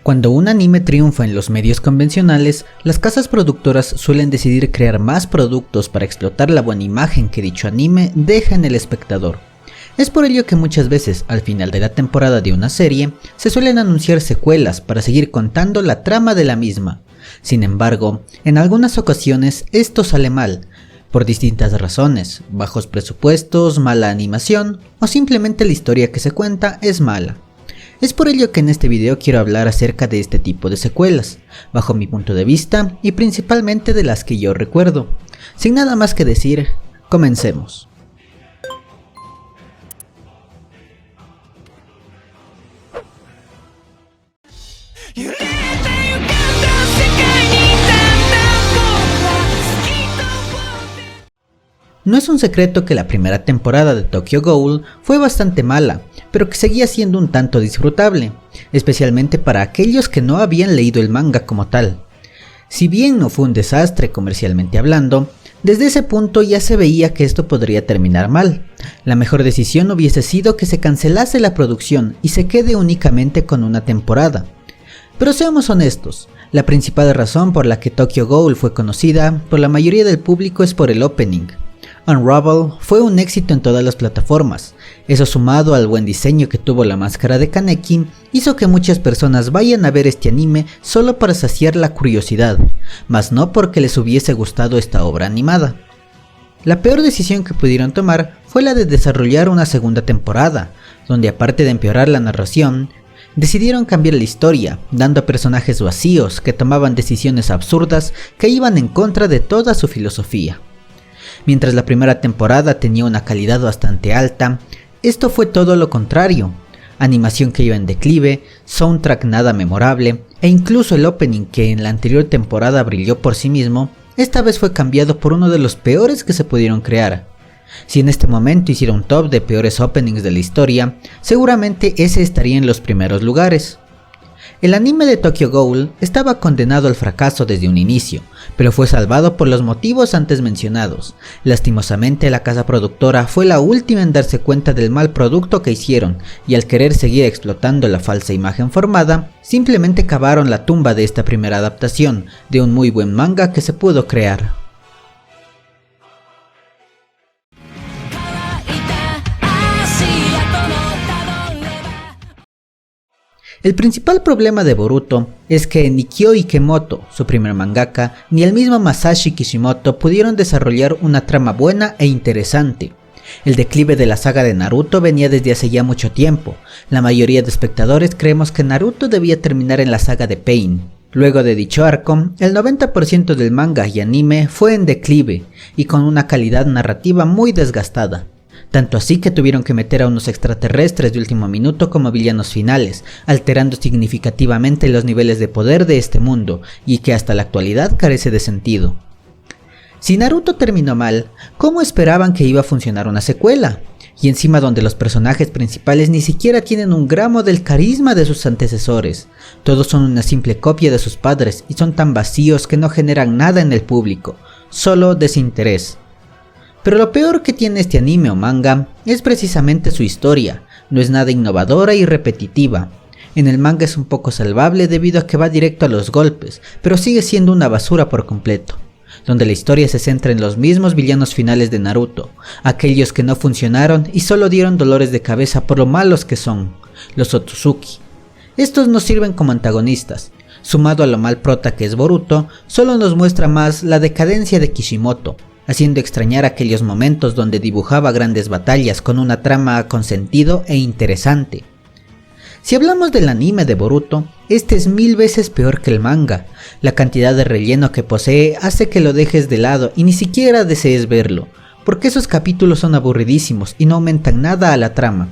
Cuando un anime triunfa en los medios convencionales, las casas productoras suelen decidir crear más productos para explotar la buena imagen que dicho anime deja en el espectador. Es por ello que muchas veces, al final de la temporada de una serie, se suelen anunciar secuelas para seguir contando la trama de la misma. Sin embargo, en algunas ocasiones esto sale mal, por distintas razones: bajos presupuestos, mala animación o simplemente la historia que se cuenta es mala. Es por ello que en este video quiero hablar acerca de este tipo de secuelas, bajo mi punto de vista y principalmente de las que yo recuerdo. Sin nada más que decir, comencemos. No es un secreto que la primera temporada de Tokyo Ghoul fue bastante mala, pero que seguía siendo un tanto disfrutable, especialmente para aquellos que no habían leído el manga como tal. Si bien no fue un desastre comercialmente hablando, desde ese punto ya se veía que esto podría terminar mal. La mejor decisión hubiese sido que se cancelase la producción y se quede únicamente con una temporada. Pero seamos honestos, la principal razón por la que Tokyo Ghoul fue conocida por la mayoría del público es por el opening. Unravel fue un éxito en todas las plataformas. Eso, sumado al buen diseño que tuvo la máscara de Kaneki, hizo que muchas personas vayan a ver este anime solo para saciar la curiosidad, mas no porque les hubiese gustado esta obra animada. La peor decisión que pudieron tomar fue la de desarrollar una segunda temporada, donde aparte de empeorar la narración, decidieron cambiar la historia, dando a personajes vacíos que tomaban decisiones absurdas que iban en contra de toda su filosofía. Mientras la primera temporada tenía una calidad bastante alta, esto fue todo lo contrario: animación que iba en declive, soundtrack nada memorable, e incluso el opening, que en la anterior temporada brilló por sí mismo, esta vez fue cambiado por uno de los peores que se pudieron crear. Si en este momento hiciera un top de peores openings de la historia, seguramente ese estaría en los primeros lugares. El anime de Tokyo Ghoul estaba condenado al fracaso desde un inicio, pero fue salvado por los motivos antes mencionados. Lastimosamente, la casa productora fue la última en darse cuenta del mal producto que hicieron, y al querer seguir explotando la falsa imagen formada, simplemente cavaron la tumba de esta primera adaptación de un muy buen manga que se pudo crear. El principal problema de Boruto es que ni Kyo Ikemoto, su primer mangaka, ni el mismo Masashi Kishimoto pudieron desarrollar una trama buena e interesante. El declive de la saga de Naruto venía desde hace ya mucho tiempo. La mayoría de espectadores creemos que Naruto debía terminar en la saga de Pain. Luego de dicho arco, el 90% del manga y anime fue en declive y con una calidad narrativa muy desgastada. Tanto así que tuvieron que meter a unos extraterrestres de último minuto como villanos finales, alterando significativamente los niveles de poder de este mundo, y que hasta la actualidad carece de sentido. Si Naruto terminó mal, ¿cómo esperaban que iba a funcionar una secuela? Y encima donde los personajes principales ni siquiera tienen un gramo del carisma de sus antecesores. Todos son una simple copia de sus padres y son tan vacíos que no generan nada en el público, solo desinterés. Pero lo peor que tiene este anime o manga es precisamente su historia. No es nada innovadora y repetitiva. En el manga es un poco salvable debido a que va directo a los golpes, pero sigue siendo una basura por completo, donde la historia se centra en los mismos villanos finales de Naruto, aquellos que no funcionaron y solo dieron dolores de cabeza por lo malos que son, los Otsutsuki. Estos no sirven como antagonistas. Sumado a lo mal prota que es Boruto, solo nos muestra más la decadencia de Kishimoto, haciendo extrañar aquellos momentos donde dibujaba grandes batallas con una trama con sentido e interesante. Si hablamos del anime de Boruto, este es 1000 veces peor que el manga. La cantidad de relleno que posee hace que lo dejes de lado y ni siquiera desees verlo, porque esos capítulos son aburridísimos y no aumentan nada a la trama.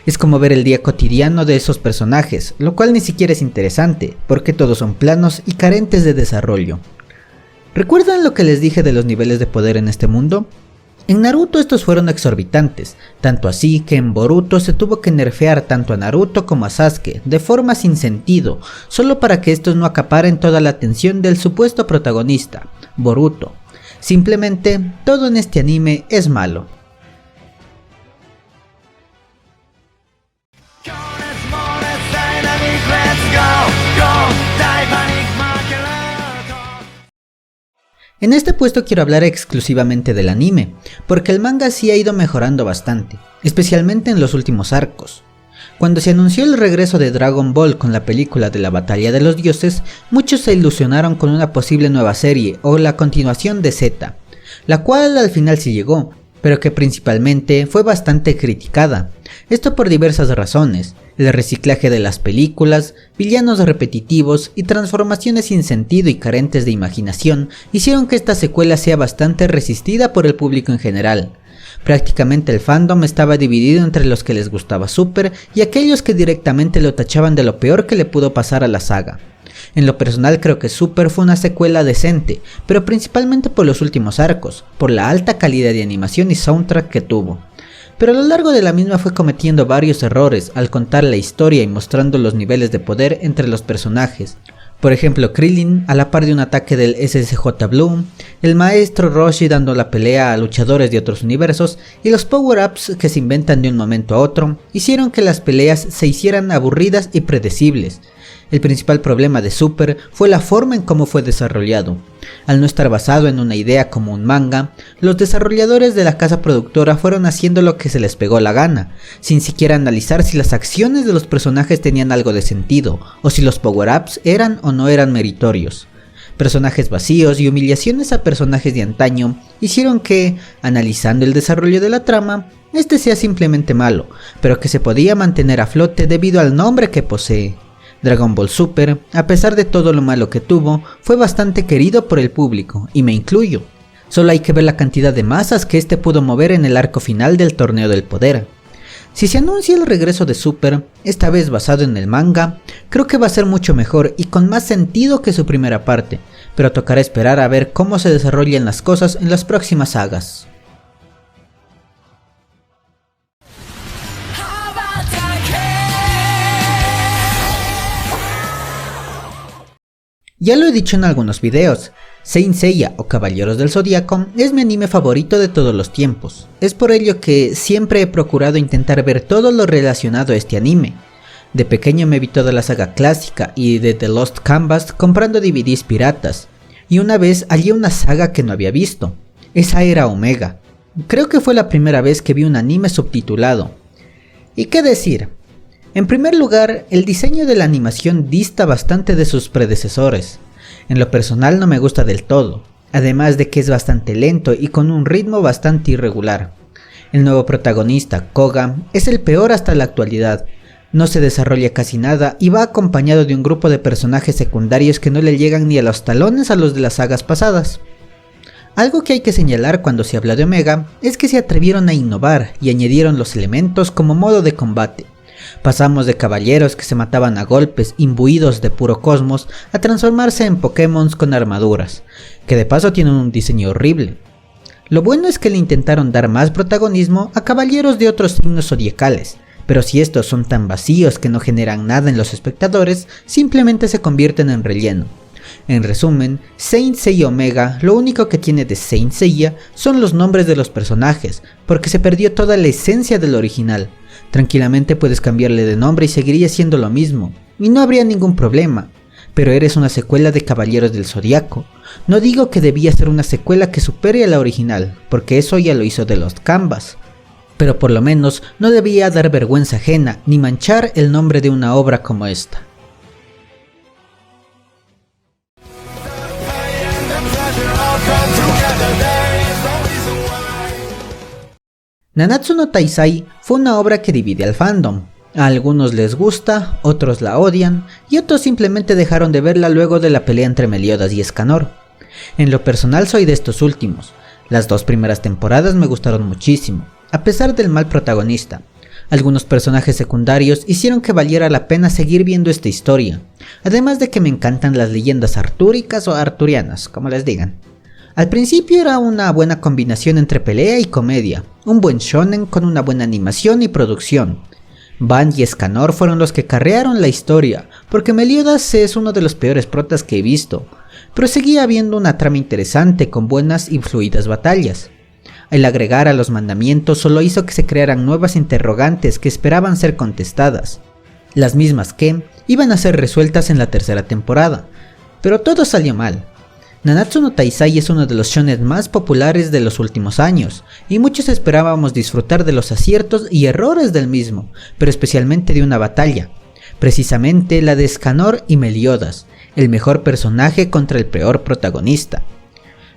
Es como ver el día cotidiano de esos personajes, lo cual ni siquiera es interesante, porque todos son planos y carentes de desarrollo. ¿Recuerdan lo que les dije de los niveles de poder en este mundo? En Naruto estos fueron exorbitantes, tanto así que en Boruto se tuvo que nerfear tanto a Naruto como a Sasuke, de forma sin sentido, solo para que estos no acaparen toda la atención del supuesto protagonista, Boruto. Simplemente, todo en este anime es malo. Go! En este puesto quiero hablar exclusivamente del anime, porque el manga sí ha ido mejorando bastante, especialmente en los últimos arcos. Cuando se anunció el regreso de Dragon Ball con la película de la Batalla de los Dioses, muchos se ilusionaron con una posible nueva serie o la continuación de Z, la cual al final sí llegó, pero que principalmente fue bastante criticada. Esto por diversas razones: el reciclaje de las películas, villanos repetitivos y transformaciones sin sentido y carentes de imaginación hicieron que esta secuela sea bastante resistida por el público en general. Prácticamente el fandom estaba dividido entre los que les gustaba Super y aquellos que directamente lo tachaban de lo peor que le pudo pasar a la saga. En lo personal creo que Super fue una secuela decente, pero principalmente por los últimos arcos, por la alta calidad de animación y soundtrack que tuvo. Pero a lo largo de la misma fue cometiendo varios errores al contar la historia y mostrando los niveles de poder entre los personajes. Por ejemplo, Krillin a la par de un ataque del SSJ Blue, el maestro Roshi dando la pelea a luchadores de otros universos y los power-ups que se inventan de un momento a otro hicieron que las peleas se hicieran aburridas y predecibles. El principal problema de Super fue la forma en cómo fue desarrollado. Al no estar basado en una idea como un manga, los desarrolladores de la casa productora fueron haciendo lo que se les pegó la gana, sin siquiera analizar si las acciones de los personajes tenían algo de sentido, o si los power-ups eran o no eran meritorios. Personajes vacíos y humillaciones a personajes de antaño hicieron que, analizando el desarrollo de la trama, este sea simplemente malo, pero que se podía mantener a flote debido al nombre que posee. Dragon Ball Super, a pesar de todo lo malo que tuvo, fue bastante querido por el público, y me incluyo. Solo hay que ver la cantidad de masas que este pudo mover en el arco final del Torneo del Poder. Si se anuncia el regreso de Super, esta vez basado en el manga, creo que va a ser mucho mejor y con más sentido que su primera parte, pero tocará esperar a ver cómo se desarrollan las cosas en las próximas sagas. Ya lo he dicho en algunos videos, Saint Seiya o Caballeros del Zodiaco es mi anime favorito de todos los tiempos. Es por ello que siempre he procurado intentar ver todo lo relacionado a este anime. De pequeño me vi toda la saga clásica y de The Lost Canvas comprando DVDs piratas. Y una vez hallé una saga que no había visto. Esa era Omega. Creo que fue la primera vez que vi un anime subtitulado. ¿Y qué decir? En primer lugar, el diseño de la animación dista bastante de sus predecesores. En lo personal no me gusta del todo, además de que es bastante lento y con un ritmo bastante irregular. El nuevo protagonista, Koga, es el peor hasta la actualidad. No se desarrolla casi nada y va acompañado de un grupo de personajes secundarios que no le llegan ni a los talones a los de las sagas pasadas. Algo que hay que señalar cuando se habla de Omega es que se atrevieron a innovar y añadieron los elementos como modo de combate. Pasamos de caballeros que se mataban a golpes imbuidos de puro cosmos a transformarse en Pokémon con armaduras, que de paso tienen un diseño horrible. Lo bueno es que le intentaron dar más protagonismo a caballeros de otros signos zodiacales, pero si estos son tan vacíos que no generan nada en los espectadores, simplemente se convierten en relleno. En resumen, Saint Seiya Omega lo único que tiene de Saint Seiya son los nombres de los personajes, porque se perdió toda la esencia del original. Tranquilamente puedes cambiarle de nombre y seguiría siendo lo mismo, y no habría ningún problema, pero eres una secuela de Caballeros del Zodiaco. No digo que debía ser una secuela que supere a la original, porque eso ya lo hizo The Lost Canvas, pero por lo menos no debía dar vergüenza ajena ni manchar el nombre de una obra como esta. Nanatsu no Taizai fue una obra que divide al fandom. A algunos les gusta, otros la odian, y otros simplemente dejaron de verla luego de la pelea entre Meliodas y Escanor. En lo personal soy de estos últimos. Las dos primeras temporadas me gustaron muchísimo, a pesar del mal protagonista. Algunos personajes secundarios hicieron que valiera la pena seguir viendo esta historia, además de que me encantan las leyendas artúricas o arturianas, como les digan. Al principio era una buena combinación entre pelea y comedia, un buen shonen con una buena animación y producción. Van y Escanor fueron los que carrearon la historia, porque Meliodas es uno de los peores protas que he visto, pero seguía habiendo una trama interesante con buenas y fluidas batallas. El agregar a los mandamientos solo hizo que se crearan nuevas interrogantes que esperaban ser contestadas, las mismas que iban a ser resueltas en la tercera temporada, pero todo salió mal. Nanatsu no Taizai es uno de los shonen más populares de los últimos años, y muchos esperábamos disfrutar de los aciertos y errores del mismo, pero especialmente de una batalla, precisamente la de Escanor y Meliodas, el mejor personaje contra el peor protagonista.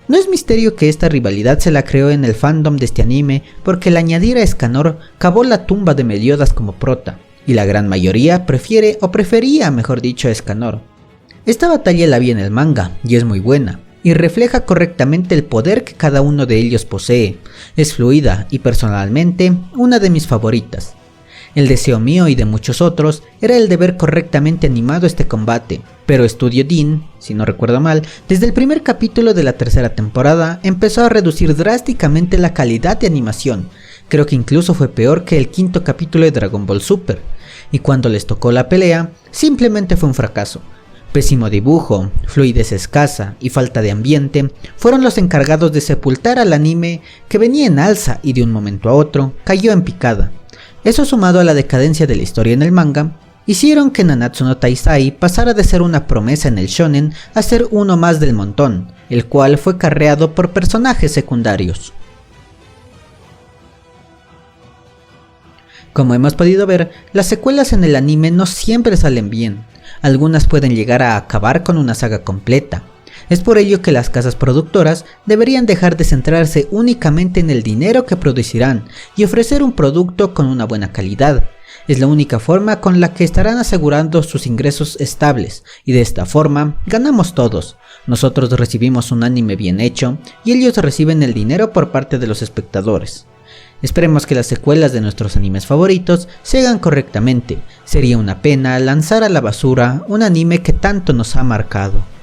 No es misterio que esta rivalidad se la creó en el fandom de este anime porque el añadir a Escanor cavó la tumba de Meliodas como prota, y la gran mayoría prefería mejor dicho a Escanor. Esta batalla la vi en el manga, y es muy buena, y refleja correctamente el poder que cada uno de ellos posee, es fluida y personalmente una de mis favoritas. El deseo mío y de muchos otros era el de ver correctamente animado este combate, pero Studio Deen, si no recuerdo mal, desde el primer capítulo de la tercera temporada empezó a reducir drásticamente la calidad de animación, creo que incluso fue peor que el quinto capítulo de Dragon Ball Super, y cuando les tocó la pelea, simplemente fue un fracaso. Pésimo dibujo, fluidez escasa y falta de ambiente fueron los encargados de sepultar al anime que venía en alza y de un momento a otro cayó en picada. Eso sumado a la decadencia de la historia en el manga, hicieron que Nanatsu no Taizai pasara de ser una promesa en el shonen a ser uno más del montón, el cual fue carreado por personajes secundarios. Como hemos podido ver, las secuelas en el anime no siempre salen bien. Algunas pueden llegar a acabar con una saga completa. Es por ello que las casas productoras deberían dejar de centrarse únicamente en el dinero que producirán y ofrecer un producto con una buena calidad. Es la única forma con la que estarán asegurando sus ingresos estables, y de esta forma ganamos todos. Nosotros recibimos un anime bien hecho y ellos reciben el dinero por parte de los espectadores. Esperemos que las secuelas de nuestros animes favoritos se hagan correctamente. Sería una pena lanzar a la basura un anime que tanto nos ha marcado.